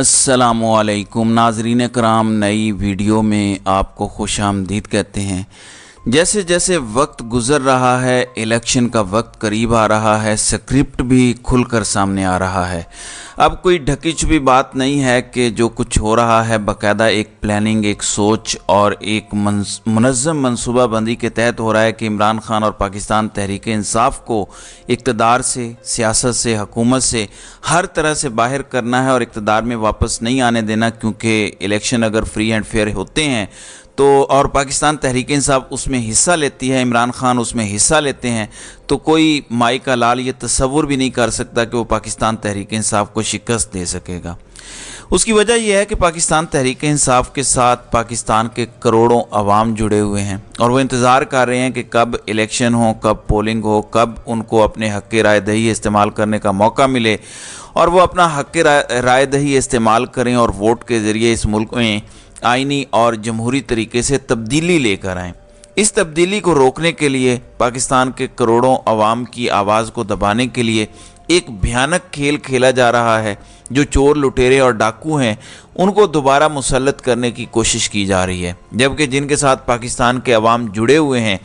अस्सलामुअलैकुम नाज़रीन कराम, नई वीडियो में आपको खुश आमदीद कहते हैं। जैसे जैसे वक्त गुज़र रहा है, इलेक्शन का वक्त करीब आ रहा है, स्क्रिप्ट भी खुलकर सामने आ रहा है। अब कोई ढकी छुपी बात नहीं है कि जो कुछ हो रहा है बाकायदा एक प्लानिंग, एक सोच और एक मुनज़्ज़म मनसूबाबंदी के तहत हो रहा है कि इमरान खान और पाकिस्तान तहरीक इंसाफ को इक़्तिदार से, सियासत से, हुकूमत से हर तरह से बाहर करना है और इक़्तिदार में वापस नहीं आने देना, क्योंकि इलेक्शन अगर फ्री एंड फेयर होते हैं तो और पाकिस्तान तहरीक इंसाफ उसमें हिस्सा लेती है, इमरान खान उसमें हिस्सा लेते हैं, तो कोई माई का लाल ये तसव्वुर भी नहीं कर सकता कि वो पाकिस्तान तहरीक इंसाफ को शिकस्त दे सकेगा। उसकी वजह यह है कि पाकिस्तान तहरीक इंसाफ के साथ पाकिस्तान के करोड़ों अवाम जुड़े हुए हैं और वो इंतज़ार कर रहे हैं कि कब इलेक्शन हो, कब पोलिंग हो, कब उनको अपने हक़ राय दही इस्तेमाल करने का मौका मिले और वो अपना हक़ राय दही इस्तेमाल करें और वोट के ज़रिए इस मुल्क में आइनी और जमहूरी तरीके से तब्दीली लेकर आएँ। इस तब्दीली को रोकने के लिए, पाकिस्तान के करोड़ों अवाम की आवाज़ को दबाने के लिए एक भयानक खेल खेला जा रहा है। जो चोर, लुटेरे और डाकू हैं उनको दोबारा मुसल्लत करने की कोशिश की जा रही है, जबकि जिनके साथ पाकिस्तान के अवाम जुड़े हुए हैं,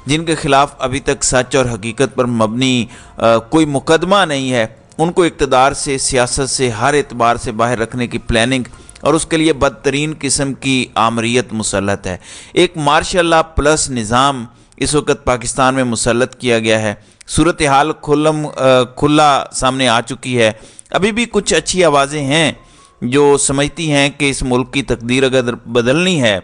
जिनके खिलाफ अभी तक सच और हकीकत पर मबनी कोई मुकदमा नहीं है, उनको इक़्तिदार से, सियासत से, हर एतबार से बाहर रखने की प्लानिंग और उसके लिए बदतरीन किस्म की आमरीत मुसल्लत है। एक मार्शल लॉ प्लस निज़ाम इस वक्त पाकिस्तान में मुसल्लत किया गया है। सूरत हाल खुला सामने आ चुकी है। अभी भी कुछ अच्छी आवाज़ें हैं जो समझती हैं कि इस मुल्क की तकदीर अगर बदलनी है,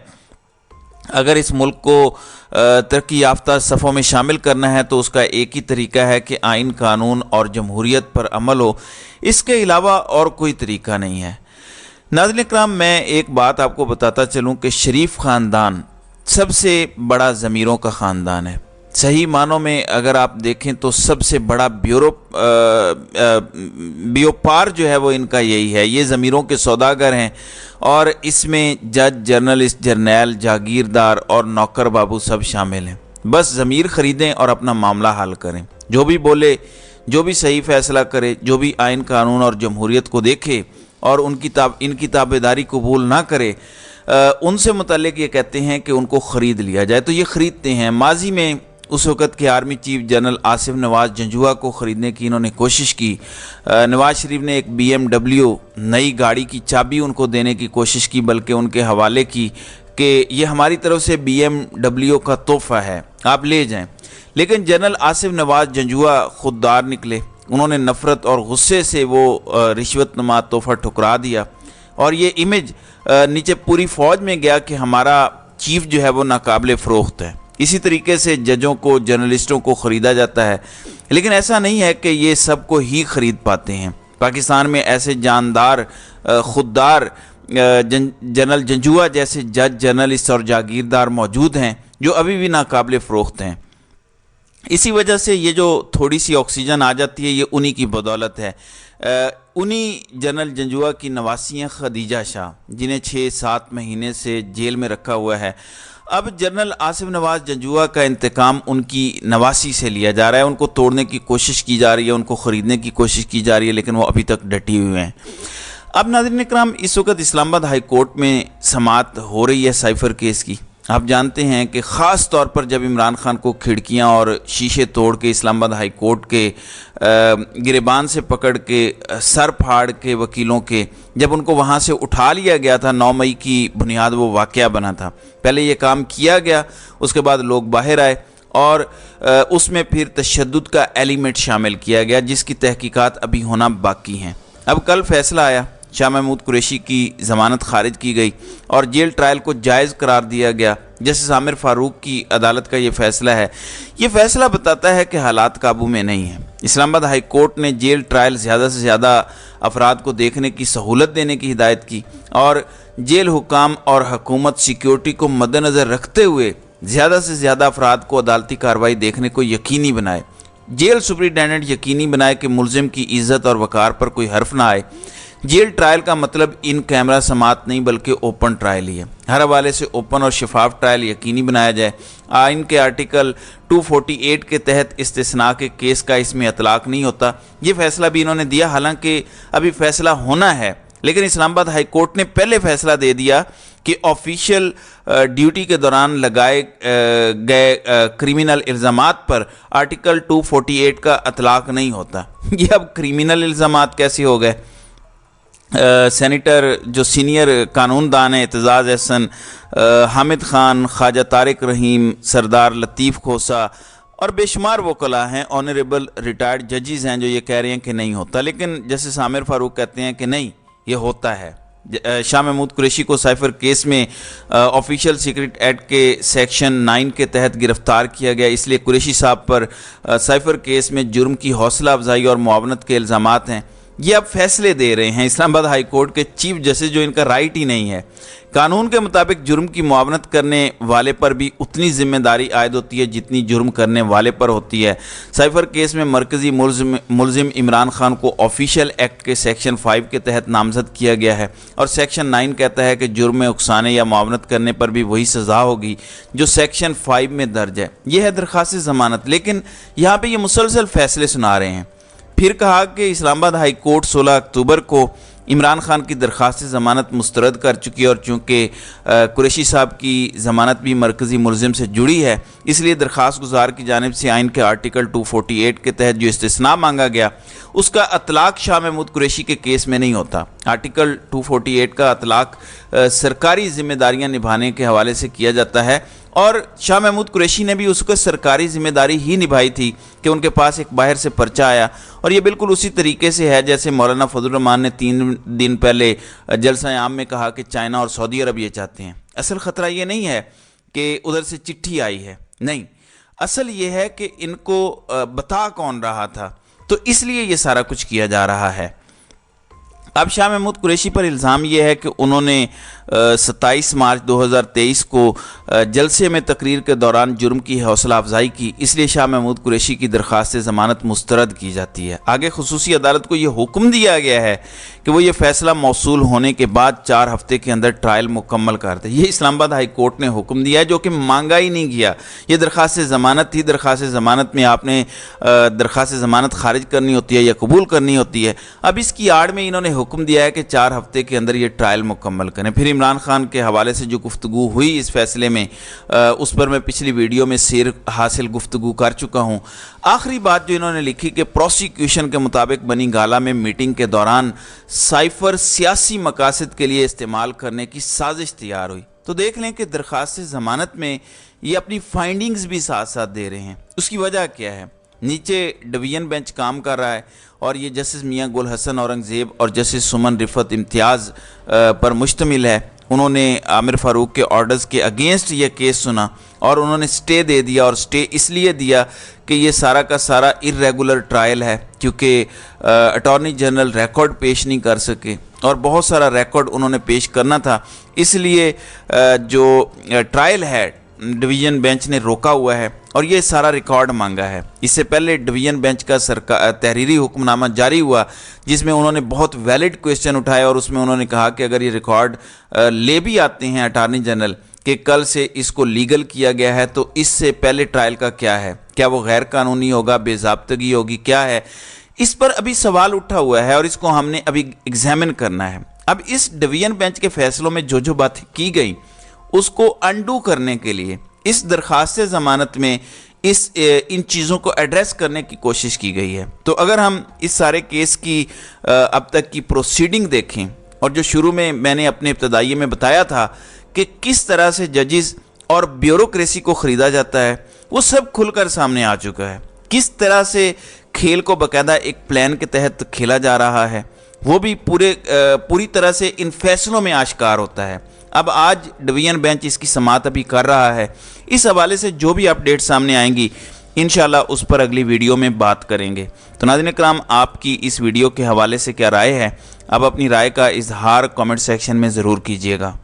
अगर इस मुल्क को तरक्की याफ्ता सफ़ों में शामिल करना है तो उसका एक ही तरीका है कि आइन, कानून और जमहूरियत पर अमल हो। इसके अलावा और कोई तरीका नहीं है। नाज़रीन इकराम, मैं एक बात आपको बताता चलूँ कि शरीफ ख़ानदान सबसे बड़ा ज़मीरों का ख़ानदान है। सही मानों में अगर आप देखें तो सबसे बड़ा व्यापार जो है वो इनका यही है। ये ज़मीरों के सौदागर हैं और इसमें जज, जर्नलिस्ट, जर्नैल, जागीरदार और नौकर बाबू सब शामिल हैं। बस ज़मीर ख़रीदें और अपना मामला हल करें। जो भी बोले, जो भी सही फ़ैसला करे, जो भी आइन, कानून और जमहूरियत को देखे और इनकी ताबेदारी कबूल ना करे, उनसे मुतल्लिक ये कहते हैं कि उनको ख़रीद लिया जाए, तो ये ख़रीदते हैं। माजी में उस वक़्त के आर्मी चीफ जनरल आसिफ नवाज़ जंजुआ को ख़रीदने की इन्होंने कोशिश की। नवाज़ शरीफ ने एक BMW नई गाड़ी की चाबी उनको देने की कोशिश की, बल्कि उनके हवाले की कि ये हमारी तरफ से BMW का तोहफ़ा है, आप ले जाएं। लेकिन जनरल आसिफ नवाज़ जंजुआ खुददार निकले। उन्होंने नफ़रत और गुस्से से वो रिश्वतनुमा तोहफ़ा ठुकरा दिया और ये इमेज नीचे पूरी फ़ौज में गया कि हमारा चीफ जो है वो नाकाबिले फ़रोख्त है। इसी तरीके से जजों को, जर्नलिस्टों को ख़रीदा जाता है। लेकिन ऐसा नहीं है कि ये सब को ही ख़रीद पाते हैं। पाकिस्तान में ऐसे जानदार, खुददार जनरल जंजुआ जैसे जज, जर्नलिस्ट और जागीरदार मौजूद हैं जो अभी भी नाकाबिले फ़रोख्त हैं। इसी वजह से ये जो थोड़ी सी ऑक्सीजन आ जाती है ये उन्हीं की बदौलत है। उन्हीं जनरल जंजुआ की नवासी हैं खदीजा शाह, जिन्हें 6-7 महीने से जेल में रखा हुआ है। अब जनरल आसिफ नवाज़ जंजुआ का इंतकाम उनकी नवासी से लिया जा रहा है। उनको तोड़ने की कोशिश की जा रही है, उनको ख़रीदने की कोशिश की जा रही है, लेकिन वो अभी तक डटी हुए हैं। अब नाज़रीन इकराम, इस वक्त इस्लामाबाद हाई कोर्ट में समाअत हो रही है साइफ़र केस की। आप जानते हैं कि ख़ास तौर पर जब इमरान खान को खिड़कियां और शीशे तोड़ के इस्लामाबाद हाई कोर्ट के गिरेबान से पकड़ के, सर फाड़ के वकीलों के, जब उनको वहां से उठा लिया गया था, 9 मई की बुनियाद वो वाक़या बना था। पहले ये काम किया गया, उसके बाद लोग बाहर आए और उसमें फिर तशद्दुद का एलिमेंट शामिल किया गया, जिसकी तहकीकात अभी होना बाकी हैं। अब कल फ़ैसला आया, शाह महमूद कुरैशी की ज़मानत खारिज की गई और जेल ट्रायल को जायज़ करार दिया गया। जस्टिस आमिर फ़ारूक की अदालत का ये फ़ैसला है। ये फ़ैसला बताता है कि हालात काबू में नहीं हैं। इस्लामाबाद हाई कोर्ट ने जेल ट्रायल ज़्यादा से ज़्यादा अफराद को देखने की सहूलत देने की हिदायत की और जेल हुकाम और हुकूमत सिक्योरिटी को मद्देनज़र रखते हुए ज़्यादा से ज़्यादा अफराद को अदालती कार्रवाई देखने को यकीनी बनाए। जेल सुपरिटेंडेंट यकीनी बनाए कि मुलजिम की इज़्ज़त और वक़ार पर कोई हर्फ ना आए। जेल ट्रायल का मतलब इन कैमरा समाअत नहीं बल्कि ओपन ट्रायल ही है। हर हवाले से ओपन और शफाफ ट्रायल यकीनी बनाया जाए। आइन के आर्टिकल 248 के तहत इस्तिस्ना के केस का इसमें इतलाक़ नहीं होता। ये फ़ैसला भी इन्होंने दिया, हालांकि अभी फ़ैसला होना है, लेकिन इस्लामाबाद हाई कोर्ट ने पहले फैसला दे दिया कि ऑफिशियल ड्यूटी के दौरान लगाए गए क्रिमिनल इल्ज़ामात पर आर्टिकल 248 का अतलाक़ नहीं होता। ये अब क्रिमिनल इल्ज़ामात कैसे हो गए? सेनेटर जो सीनियर कानूनदान हैं एतजाज़ एहसन, हामिद खान, ख्वाजा तारिक रहीम, सरदार लतीफ़ खोसा और बेशुमार वकला हैं, ऑनरेबल रिटायर्ड जजेस हैं जो ये कह रहे हैं कि नहीं होता, लेकिन जस्टिस आमिर फ़ारूक कहते हैं कि नहीं, ये होता है। शाह महमूद कुरैशी को साइफर केस में ऑफिशियल सीक्रेट एक्ट के सेक्शन 9 के तहत गिरफ्तार किया गया, इसलिए कुरैशी साहब पर साइफर केस में जुर्म की हौसला अफजाई और मुआवनत के इल्ज़ामात हैं। ये अब फैसले दे रहे हैं इस्लामाबाद हाई कोर्ट के चीफ जस्टिस, जो इनका राइट ही नहीं है। कानून के मुताबिक जुर्म की मुआवनत करने वाले पर भी उतनी जिम्मेदारी आयद होती है जितनी जुर्म करने वाले पर होती है। साइफर केस में मरकज़ी मुलजिम इमरान खान को ऑफिशियल एक्ट के सेक्शन 5 के तहत नामजद किया गया है और सेक्शन 9 कहता है कि जुर्म में उकसाने या मुआवनत करने पर भी वही सज़ा होगी जो सेक्शन 5 में दर्ज है। यह है दरख्वास्त ज़मानत। लेकिन यहाँ पर ये मुसलसल फैसले सुना रहे हैं। फिर कहा कि इस्लामाबाद हाई कोर्ट 16 अक्टूबर को इमरान खान की दरख्वास्त ज़मानत मुस्तरद कर चुकी है और चूँकि कुरैशी साहब की ज़मानत भी मरकज़ी मुलजिम से जुड़ी है, इसलिए दरख्वास्त गुजार की जानिब से आइन के आर्टिकल 248 के तहत जो इस्तिस्ना मांगा गया उसका अतलाक़ शाह महमूद कुरैशी के केस में नहीं होता। आर्टिकल 248 का अतलाक़ सरकारी ज़िम्मेदारियाँ निभाने के हवाले से किया जाता है और शाह महमूद कुरैशी ने भी उसको सरकारी ज़िम्मेदारी ही निभाई थी कि उनके पास एक बाहर से पर्चा आया, और ये बिल्कुल उसी तरीके से है जैसे मौलाना फजल रहमान ने 3 दिन पहले जलसा आम में कहा कि चाइना और सऊदी अरब ये चाहते हैं। असल ख़तरा ये नहीं है कि उधर से चिट्ठी आई है, नहीं, असल ये है कि इनको बता कौन रहा था, तो इसलिए ये सारा कुछ किया जा रहा है। अब शाह महमूद कुरैशी पर इल्ज़ाम यह है कि उन्होंने 27 मार्च 2023 को जलसे में तकरीर के दौरान जुर्म की हौसला अफजाई की, इसलिए शाह महमूद कुरैशी की दरख्वास्त ज़मानत मुस्तरद की जाती है। आगे खुसूसी अदालत को यह हुक्म दिया गया है कि वो ये फ़ैसला मौसूल होने के बाद 4 हफ्ते के अंदर ट्रायल मुकम्मल कर दे। ये इस्लामाबाद हाई कोर्ट ने हुक्म दिया है, जो कि मांगा ही नहीं गया। ये दरख्वास्त ज़मानत थी। दरख्वास्त ज़मानत में आपने दरख्वास्त ज़मानत खारिज करनी होती है या कबूल करनी होती है। अब इसकी आड़ में इन्होंने हुक्म दिया है कि 4 हफ्ते के अंदर ये ट्रायल मुकम्मल करें। फिर इमरान खान के हवाले से जो गुफ्तगू हुई इस फैसले में, उस पर मैं पिछली वीडियो में सिर हासिल गुफ्तगू कर चुका हूँ। आखिरी बात जो इन्होंने लिखी कि प्रोसिक्यूशन के मुताबिक बनी गाला में मीटिंग के दौरान साइफर सियासी मकासद के लिए इस्तेमाल करने की साजिश तैयार हुई। तो देख लें कि दरख्वास्त ज़मानत में ये अपनी फाइंडिंग्स भी साथ साथ दे रहे हैं। उसकी वजह क्या है? नीचे डिवीज़न बेंच काम कर रहा है और ये जस्टिस मियां गुल हसन औरंगज़ेब और जस्टिस सुमन रिफत इम्तियाज़ पर मुश्तमिल है। उन्होंने आमिर फ़ारूक के ऑर्डर्स के अगेंस्ट ये केस सुना और उन्होंने स्टे दे दिया, और स्टे इसलिए दिया कि ये सारा का सारा इर्रेगुलर ट्रायल है, क्योंकि अटॉर्नी जनरल रिकॉर्ड पेश नहीं कर सके और बहुत सारा रिकॉर्ड उन्होंने पेश करना था, इसलिए जो ट्रायल है डिवीज़न बेंच ने रोका हुआ है और ये सारा रिकॉर्ड मांगा है। इससे पहले डिवीज़न बेंच का तहरीरी हुक्मनामा जारी हुआ जिसमें उन्होंने बहुत वैलिड क्वेश्चन उठाए और उसमें उन्होंने कहा कि अगर ये रिकॉर्ड ले भी आते हैं अटॉर्नी जनरल कि कल से इसको लीगल किया गया है, तो इससे पहले ट्रायल का क्या है? क्या वो गैर कानूनी होगा, बेज़ाब्तगी होगी, क्या है? इस पर अभी सवाल उठा हुआ है और इसको हमने अभी एग्जामिन करना है। अब इस डिवीज़न बेंच के फैसलों में जो जो बातें की गई उसको अनडू करने के लिए इस दरख्वास्त ज़मानत में इन चीज़ों को एड्रेस करने की कोशिश की गई है। तो अगर हम इस सारे केस की अब तक की प्रोसीडिंग देखें और जो शुरू में मैंने अपने इब्तदाई में बताया था कि किस तरह से जजेस और ब्यूरोक्रेसी को ख़रीदा जाता है, वो सब खुलकर सामने आ चुका है। किस तरह से खेल को बाकायदा एक प्लान के तहत खेला जा रहा है, वो भी पूरी तरह से इन फैसलों में आश्कार होता है। अब आज डिवीज़न बेंच इसकी समाअत अभी कर रहा है। इस हवाले से जो भी अपडेट सामने आएंगी इंशाल्लाह उस पर अगली वीडियो में बात करेंगे। तो नाज़रीन इकराम, आपकी इस वीडियो के हवाले से क्या राय है? आप अपनी राय का इजहार कमेंट सेक्शन में ज़रूर कीजिएगा।